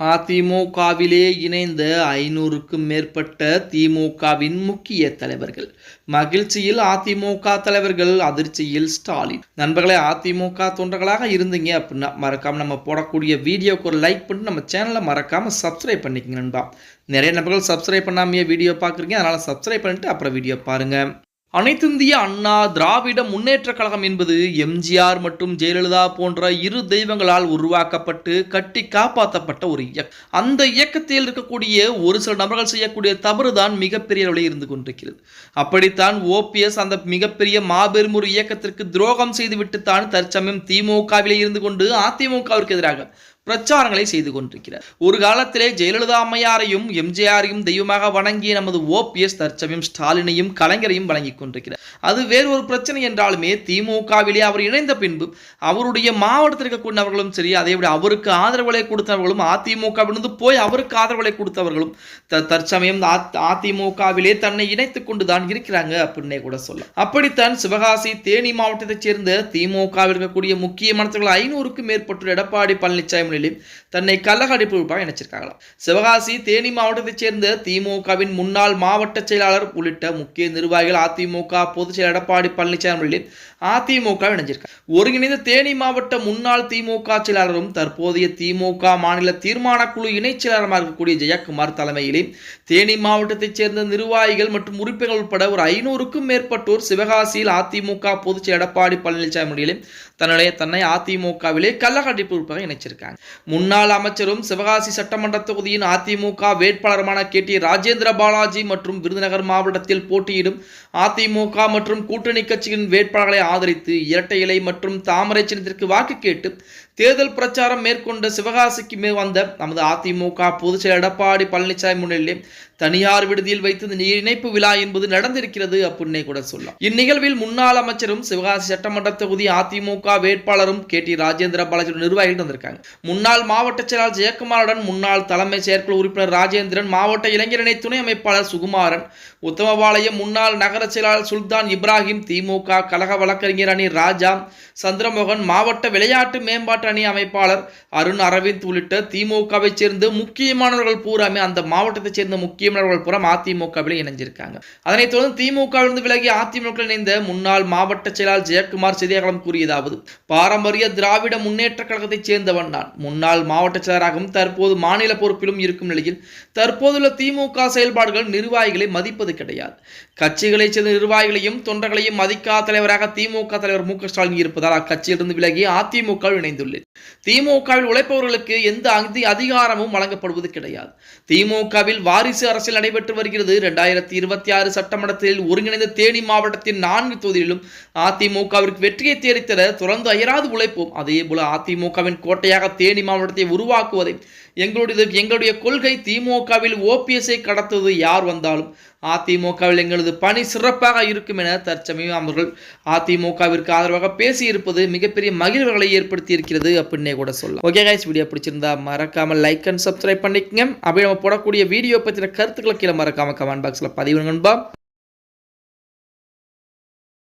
அதிமுகவிலே இணைந்த 500க்கும் மேற்பட்ட திமுகவின் முக்கிய தலைவர்கள். மகிழ்ச்சியில் அதிமுக தலைவர்கள், அதிர்ச்சியில் ஸ்டாலின். நண்பர்களே, அதிமுக தொண்டர்களாக இருந்தீங்க அப்படின்னா மறக்காம நம்ம போடக்கூடிய வீடியோக்கு ஒரு லைக் பண்ணி நம்ம சேனலை மறக்காம சப்ஸ்கிரைப் பண்ணிக்கங்க நண்பா. நிறைய நண்பர்கள் சப்ஸ்கிரைப் பண்ணாமையே வீடியோ பார்க்குறீங்க, அதனால சப்ஸ்கிரைப் பண்ணிட்டு அப்புறம் வீடியோ பாருங்க. அனைத்திந்திய அண்ணா திராவிட முன்னேற்ற கழகம் என்பது எம்ஜிஆர் மற்றும் ஜெயலலிதா போன்ற இரு தெய்வங்களால் உருவாக்கப்பட்டு கட்டி காப்பாற்றப்பட்ட ஒரு இயக்கம். அந்த இயக்கத்தில் இருக்கக்கூடிய ஒரு சில நபர்கள் செய்யக்கூடிய தவறுதான் மிகப்பெரிய அளவில் இருந்து கொண்டிருக்கிறது. அப்படித்தான் ஓபிஎஸ் அந்த மிகப்பெரிய மாபெரும் ஒரு இயக்கத்திற்கு துரோகம் செய்துவிட்டு தான் தற்சமயம் திமுகவிலே இருந்து கொண்டு அதிமுகவிற்கு எதிராக பிரச்சாரங்களை செய்து கொண்டிருக்கிறார். ஒரு காலத்திலே ஜெயலலிதா அம்மையாரையும் எம்ஜிஆரையும் தெய்வமாக வணங்கிய நமது ஓபிஎஸ் தற்சமயம் ஸ்டாலினையும் கலைஞரையும் வழங்கி கொண்டிருக்கிறார். அது வேறு ஒரு பிரச்சனை என்றாலுமே திமுகவிலே அவர் இணைந்த பின்பு அவருடைய மாவட்டத்தில் இருக்கக்கூடியவர்களும் சரி, அதேபடி அவருக்கு ஆதரவுகளை கொடுத்தவர்களும் அதிமுகவிலிருந்து போய் அவருக்கு ஆதரவுகளை கொடுத்தவர்களும் தற்சமயம் அதிமுகவிலே தன்னை இணைத்துக் கொண்டுதான் இருக்கிறாங்க அப்படின்னே கூட சொல்லலாம். அப்படித்தான் சிவகாசி தேனி மாவட்டத்தைச் சேர்ந்த திமுகவில் இருக்கக்கூடிய முக்கிய மனிதர்கள் 500க்கும் மேற்பட்ட எடப்பாடி பழனிசாமி தன்னை கள்ளக்கடிப்பதாக நினைச்சிருக்காங்களாம். சிவகாசி தேனி மாவட்டத்தைச் சேர்ந்த திமுகவின் முன்னாள் மாவட்ட செயலாளர் உள்ளிட்ட முக்கிய நிர்வாகிகள் அதிமுக பொதுச் செயலர் எடப்பாடி பழனிசாமி அதிமுக இணைஞ்சிருக்காங்க. ஒருங்கிணைந்த தேனி மாவட்ட முன்னாள் திமுக செயலாளரும் தற்போதைய திமுக மாநில தீர்மான குழு இணைச் செயலாளராக இருக்கக்கூடிய ஜெயக்குமார் தலைமையிலே தேனி மாவட்டத்தைச் சேர்ந்த நிர்வாகிகள் மற்றும் உறுப்பினர்கள் உட்பட ஒரு 500க்கும் மேற்பட்டோர் சிவகாசியில் அதிமுக பொதுச் செயலர் எடப்பாடி பழனிசாமி தன்னை அதிமுகவிலே கள்ளக்கடிப்பு உறுப்பாக இணைச்சிருக்காங்க. முன்னாள் அமைச்சரும் சிவகாசி சட்டமன்ற தொகுதியின் அதிமுக வேட்பாளருமான KT ராஜேந்திர பாலாஜி மற்றும் விருதுநகர் மாவட்டத்தில் போட்டியிடும் அதிமுக மற்றும் கூட்டணி கட்சியின் வேட்பாளர்களை ஆதரித்து இரட்டை இலை மற்றும் தாமரை சின்னத்திற்கு வாக்கு கேட்டு தேர்தல் பிரச்சாரம் மேற்கொண்ட சிவகாசிக்கு வந்த நமது அதிமுக பொதுச் செயலர் எடப்பாடி பழனிசாமி முன்னிலையிலே தனியார் விடுதியில் வைத்து இந்த இணைப்பு விழா என்பது நடந்திருக்கிறது அப்படின்னே கூட சொல்லலாம். இந்நிகழ்வில் முன்னாள் அமைச்சரும் சிவகாசி சட்டமன்ற தொகுதி அதிமுக வேட்பாளரும் KT ராஜேந்திர பாலாஜி நிர்வாகிகள் வந்திருக்காங்க. முன்னாள் மாவட்ட செயலாளர் ஜெயக்குமாருடன் முன்னாள் தலைமை செயற்குழு உறுப்பினர் ராஜேந்திரன், மாவட்ட இளைஞரணி துணை அமைப்பாளர் சுகுமாரன், உத்தமபாளையம் முன்னாள் நகர செயலாளர் சுல்தான் இப்ராஹிம், திமுக கழக வழக்கறிஞர் அணி ராஜா சந்திரமோகன், மாவட்ட விளையாட்டு மேம்பாட்டு அணி அமைப்பாளர் அருண் அரவிந்த் உள்ளிட்ட திமுகவை சேர்ந்த முக்கியமானவர்கள் பூராமே அந்த மாவட்டத்தை சேர்ந்த முக்கியமானவர்கள் பூரா அதிமுகவில் இணைஞ்சிருக்காங்க. அதனைத் தொடர்ந்து திமுகவிலிருந்து விலகி அதிமுக இணைந்த முன்னாள் மாவட்ட செயலாளர் ஜெயக்குமார் செய்தியாளர்களிடம் கூறியதாவது: பாரம்பரிய திராவிட முன்னேற்ற கழகத்தைச் சேர்ந்தவன் நான். முன்னாள் மாவட்ட செயலராகவும் தற்போது மாநில பொறுப்பிலும் இருக்கும் நிலையில் தற்போதுள்ள திமுக செயல்பாடுகள் நிர்வாகிகளை மதிப்பது கிடையாது. கட்சிகளைச் சேர்ந்த நிர்வாகிகளையும் தொண்டர்களையும் மதிக்காத தலைவராக திமுக தலைவர் மு க ஸ்டாலின் இருப்பதால் அக்கட்சியிலிருந்து விலகி அதிமுக இணைந்துள்ளது. திமுகவில் உழைப்பவர்களுக்கு எந்த அதிகாரமும் வழங்கப்படுவது கிடையாது. திமுகவில் வாரிசு அரசியல் நடைபெற்று வருகிறது. 2026 சட்டமன்றத்தில் ஒருங்கிணைந்த தேனி மாவட்டத்தின் 4 தொகுதிகளிலும் அதிமுகவிற்கு வெற்றியை தேடித்தர தொடர்ந்து அயராது உழைப்போம். அதே போல அதிமுகவின் கோட்டையாக தேனி மாவட்டத்தை உருவாக்குவதை எங்களுடைய கொள்கை. திமுகவில் ஓபிஎஸ்ஐ கடத்துவது யார் வந்தாலும் அதிமுகவில் எங்களது பணி சிறப்பாக இருக்கும் என தற்சமயம் அவர்கள் அதிமுகவிற்கு ஆதரவாக பேசியிருப்பது மிகப்பெரிய மகிழ்வுகளை ஏற்படுத்தி இருக்கிறது அப்படின்னே கூட சொல்லலாம். ஓகே கைஸ், வீடியோ பிடிச்சிருந்தா மறக்காம லைக் அண்ட் சப்ஸ்கிரைப் பண்ணிக்கங்க. அப்படி நம்ம போடக்கூடிய வீடியோ பற்றின கருத்துக்களை கீழே மறக்காம கமெண்ட் பாக்ஸ்ல பதிவு நண்பா.